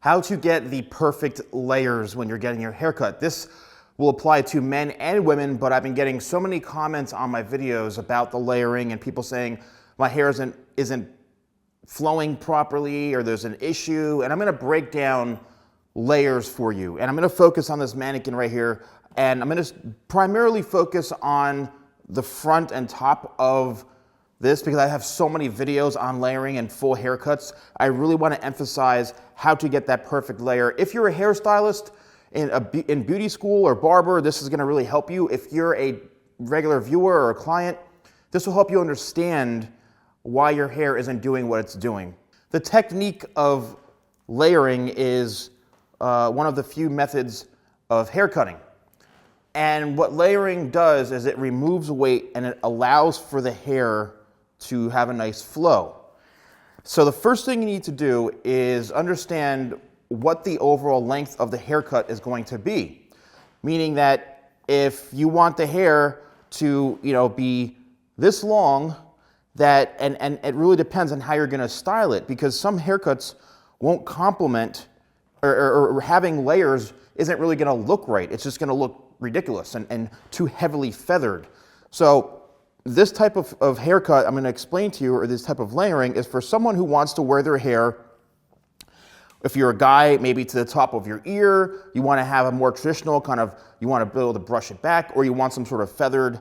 How to get the perfect layers when you're getting your haircut. This will apply to men and women, but I've been getting so many comments on my videos about the layering and people saying my hair isn't flowing properly or there's an issue, and I'm gonna break down layers for you. And I'm gonna focus on this mannequin right here, and I'm gonna primarily focus on the front and top of this because I have so many videos on layering and full haircuts. I really want to emphasize how to get that perfect layer. If you're a hairstylist in beauty school or barber, this is going to really help you. If you're a regular viewer or a client, this will help you understand why your hair isn't doing what it's doing. The technique of layering is one of the few methods of hair cutting. And what layering does is it removes weight and it allows for the hair to have a nice flow. So the first thing you need to do is understand what the overall length of the haircut is going to be. Meaning that if you want the hair to, be this long, and it really depends on how you're going to style it, because some haircuts won't complement or having layers isn't really going to look right. It's just going to look ridiculous and too heavily feathered. So this type of haircut I'm going to explain to you, or this type of layering, is for someone who wants to wear their hair, if you're a guy, maybe to the top of your ear, you want to have a more traditional kind of, you want to be able to brush it back, or you want some sort of feathered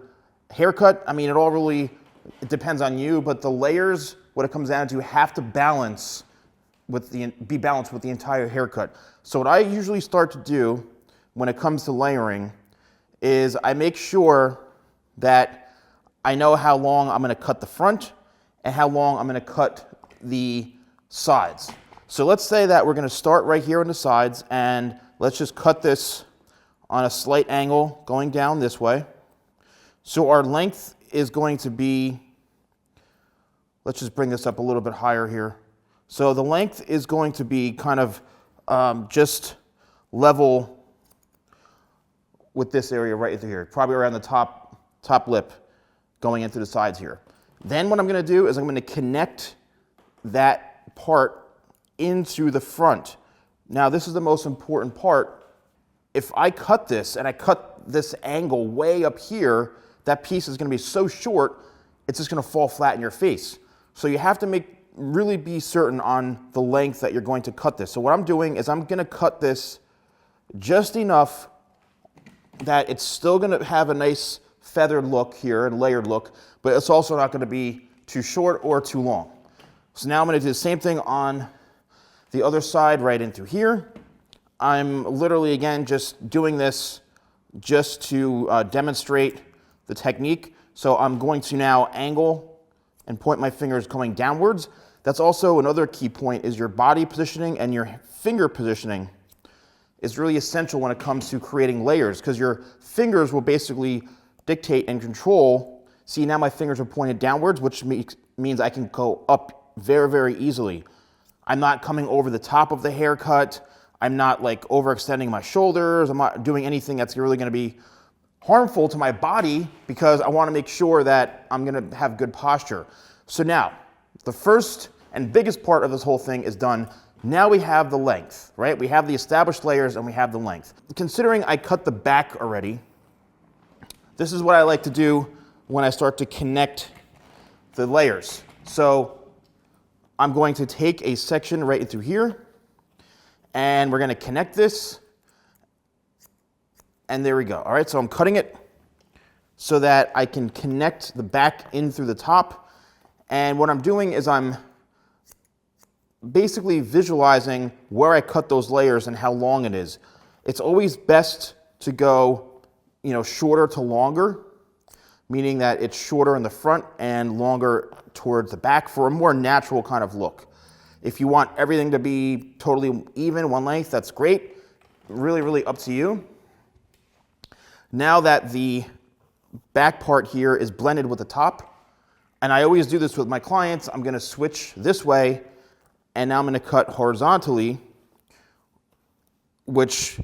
haircut. I mean, it depends on you, but the layers, what it comes down to, have to be balanced with the entire haircut. So what I usually start to do when it comes to layering is I make sure that I know how long I'm going to cut the front and how long I'm going to cut the sides. So let's say that we're going to start right here on the sides, and let's just cut this on a slight angle going down this way. So our length is going to be, let's just bring this up a little bit higher here. So the length is going to be kind of just level with this area right here, probably around the top lip going into the sides here. Then what I'm going to do is I'm going to connect that part into the front. Now this is the most important part. If I cut this and I cut this angle way up here, that piece is going to be so short, it's just going to fall flat in your face. So you have to really be certain on the length that you're going to cut this. So what I'm doing is I'm going to cut this just enough that it's still going to have a nice feathered look here and layered look, but it's also not going to be too short or too long. So now I'm going to do the same thing on the other side right into here. I'm literally, again, just doing this just to demonstrate the technique. So I'm going to now angle and point my fingers going downwards. That's also another key point, is your body positioning and your finger positioning is really essential when it comes to creating layers, because your fingers will basically dictate and control. See, now my fingers are pointed downwards, which means I can go up very, very easily. I'm not coming over the top of the haircut. I'm not like overextending my shoulders. I'm not doing anything that's really going to be harmful to my body, because I want to make sure that I'm going to have good posture. So now, the first and biggest part of this whole thing is done. Now we have the length, right? We have the established layers and we have the length. Considering I cut the back already, this is what I like to do when I start to connect the layers. So I'm going to take a section right through here, and we're going to connect this, and there we go. All right, so I'm cutting it so that I can connect the back in through the top, and what I'm doing is I'm basically visualizing where I cut those layers and how long it is. It's always best to go shorter to longer, meaning that it's shorter in the front and longer towards the back for a more natural kind of look. If you want everything to be totally even, one length, that's great. Really, really up to you. Now that the back part here is blended with the top, and I always do this with my clients, I'm going to switch this way, and now I'm going to cut horizontally, which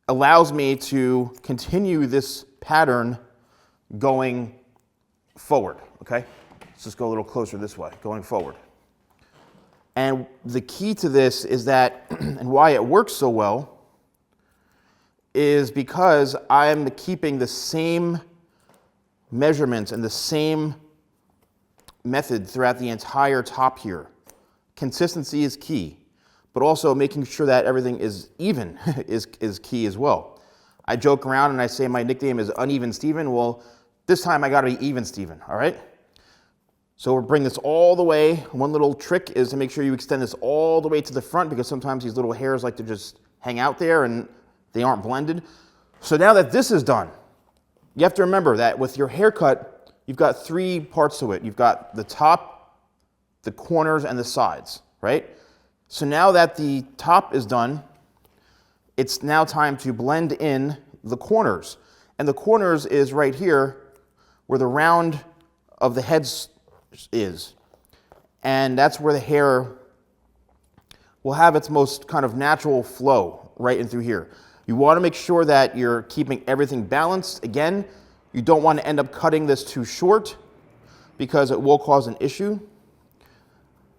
allows me to continue this pattern going forward, okay? Let's just go a little closer this way, going forward. And the key to this is that, and why it works so well, is because I'm keeping the same measurements and the same method throughout the entire top here. Consistency is key, but also making sure that everything is even is key as well. I joke around and I say my nickname is Uneven Steven. Well, this time I gotta be Even Steven, all right? So we'll bring this all the way. One little trick is to make sure you extend this all the way to the front, because sometimes these little hairs like to just hang out there and they aren't blended. So now that this is done, you have to remember that with your haircut, you've got 3 parts to it. You've got the top, the corners, and the sides, right? So now that the top is done, it's now time to blend in the corners. And the corners is right here where the round of the head is. And that's where the hair will have its most kind of natural flow right in through here. You want to make sure that you're keeping everything balanced. Again, you don't want to end up cutting this too short because it will cause an issue.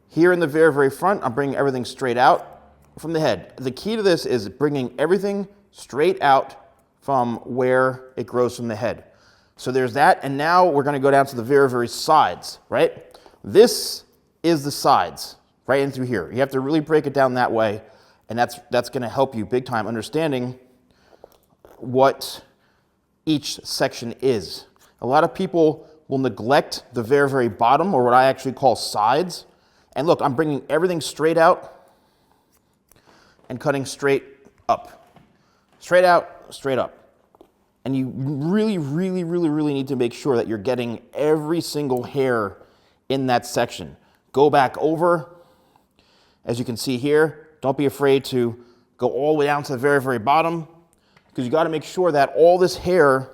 Here in the very, very front, I'm bringing everything straight out from the head. The key to this is bringing everything straight out from where it grows from the head. So there's that, and now we're going to go down to the very, very sides, right? This is the sides, right in through here. You have to really break it down that way, and that's going to help you big time understanding what each section is. A lot of people will neglect the very, very bottom, or what I actually call sides. And look, I'm bringing everything straight out and cutting straight up. Straight out, straight up. And you really, really, really, really need to make sure that you're getting every single hair in that section. Go back over, as you can see here. Don't be afraid to go all the way down to the very, very bottom, because you got to make sure that all this hair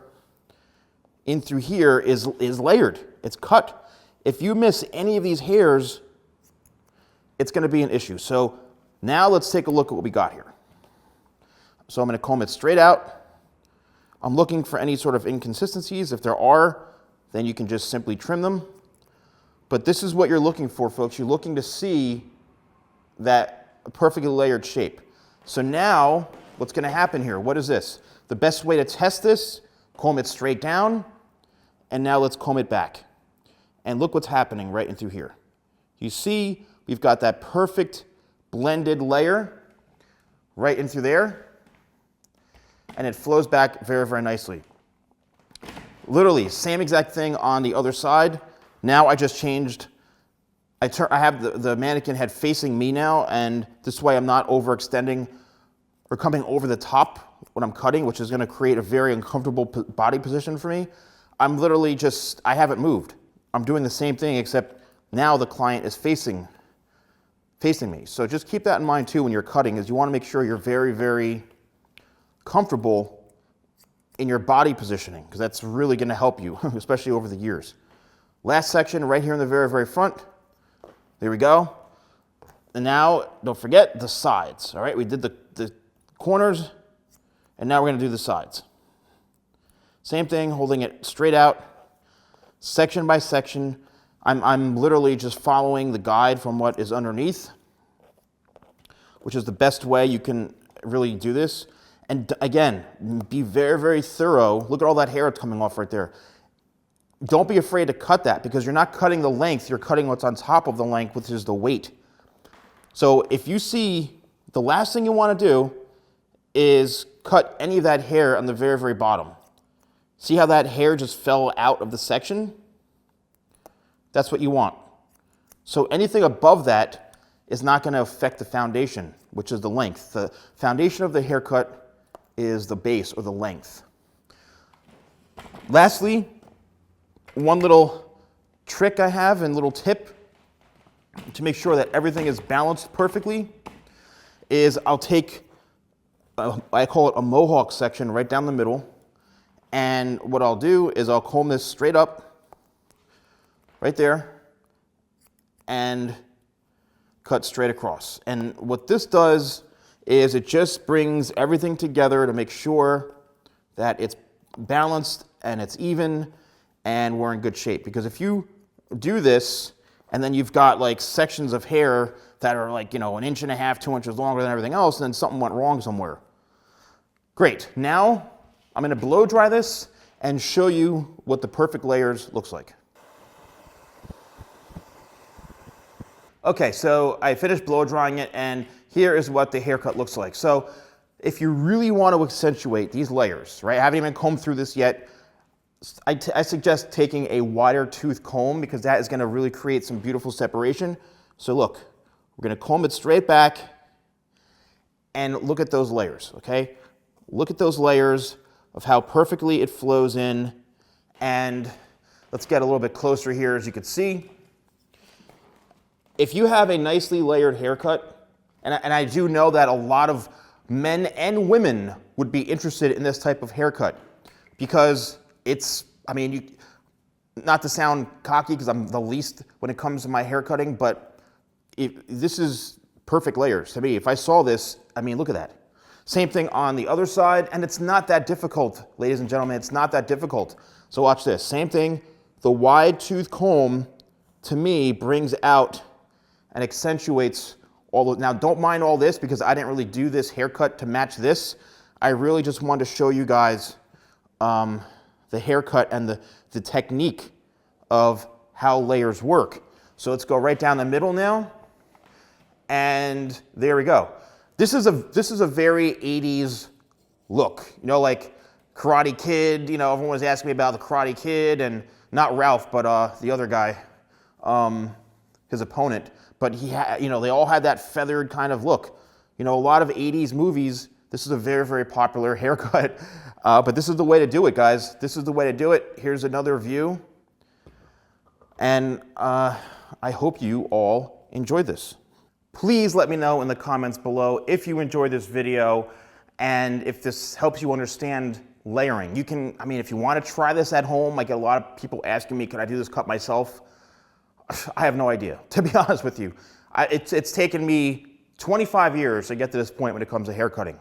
in through here is layered. It's cut. If you miss any of these hairs, it's going to be an issue. So now let's take a look at what we got here. So I'm going to comb it straight out. I'm looking for any sort of inconsistencies. If there are, then you can just simply trim them. But this is what you're looking for, folks. You're looking to see that perfectly layered shape. So now, what's going to happen here? What is this? The best way to test this, comb it straight down, and now let's comb it back. And look what's happening right in through here. You see, we've got that perfect blended layer right in through there, and it flows back very, very nicely. Literally, same exact thing on the other side. Now I just changed, I have the mannequin head facing me now, and this way I'm not overextending or coming over the top when I'm cutting, which is going to create a very uncomfortable body position for me. I'm literally just, I haven't moved. I'm doing the same thing, except now the client is facing me. So just keep that in mind too when you're cutting, is you want to make sure you're very, very comfortable in your body positioning, because that's really going to help you, especially over the years. Last section right here in the very, very front. There we go. And now, don't forget the sides. All right, we did the corners, and now we're going to do the sides. Same thing, holding it straight out, section by section. I'm literally just following the guide from what is underneath, which is the best way you can really do this. And again, be very, very thorough. Look at all that hair that's coming off right there. Don't be afraid to cut that, because you're not cutting the length, you're cutting what's on top of the length, which is the weight. So if you see, the last thing you want to do is cut any of that hair on the very, very bottom. See how that hair just fell out of the section? That's what you want. So anything above that is not going to affect the foundation, which is the length. The foundation of the haircut is the base, or the length. Lastly, one little trick I have and little tip to make sure that everything is balanced perfectly is I'll take, I call it a mohawk section right down the middle, and what I'll do is I'll comb this straight up, right there, and cut straight across. And what this does is it just brings everything together to make sure that it's balanced and it's even and we're in good shape. Because if you do this and then you've got like sections of hair that are like, you know, 1.5 inches, 2 inches longer than everything else, and then something went wrong somewhere. Great. Now I'm going to blow dry this and show you what the perfect layers looks like. Okay, so I finished blow drying it, and here is what the haircut looks like. So if you really want to accentuate these layers, right? I haven't even combed through this yet. I suggest taking a wider tooth comb because that is going to really create some beautiful separation. So look, we're going to comb it straight back and look at those layers, okay? Look at those layers of how perfectly it flows in. And let's get a little bit closer here. As you can see, if you have a nicely layered haircut, and I do know that a lot of men and women would be interested in this type of haircut because it's, I mean, not to sound cocky because I'm the least when it comes to my hair cutting, but this is perfect layers to me. If I saw this, I mean, look at that. Same thing on the other side, and it's not that difficult, ladies and gentlemen, it's not that difficult. So watch this, same thing, the wide tooth comb to me brings out and accentuates all the, now don't mind all this because I didn't really do this haircut to match this. I really just wanted to show you guys the haircut and the technique of how layers work. So let's go right down the middle now. And there we go. This is a very 80s look, you know, like Karate Kid, you know, everyone was asking me about the Karate Kid, and not Ralph, but the other guy, his opponent. But he had, you know, they all had that feathered kind of look. You know, a lot of 80s movies, this is a very, very popular haircut. But this is the way to do it, guys. This is the way to do it. Here's another view. And I hope you all enjoyed this. Please let me know in the comments below if you enjoyed this video and if this helps you understand layering. You can, I mean, if you want to try this at home, I get a lot of people asking me, can I do this cut myself? I have no idea, to be honest with you. It's taken me 25 years to get to this point when it comes to hair cutting.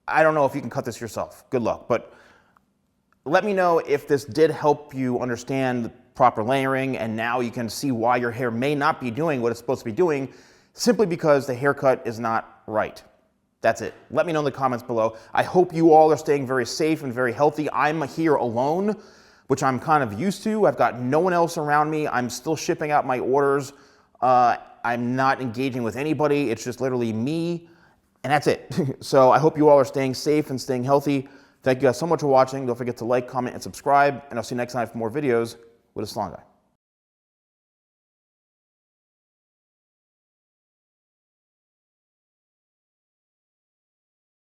I don't know if you can cut this yourself. Good luck. But let me know if this did help you understand the proper layering, and now you can see why your hair may not be doing what it's supposed to be doing simply because the haircut is not right. That's it. Let me know in the comments below. I hope you all are staying very safe and very healthy. I'm here alone, which I'm kind of used to. I've got no one else around me. I'm still shipping out my orders. I'm not engaging with anybody. It's just literally me, and that's it. So I hope you all are staying safe and staying healthy. Thank you guys so much for watching. Don't forget to like, comment, and subscribe, and I'll see you next time for more videos with a salon guy.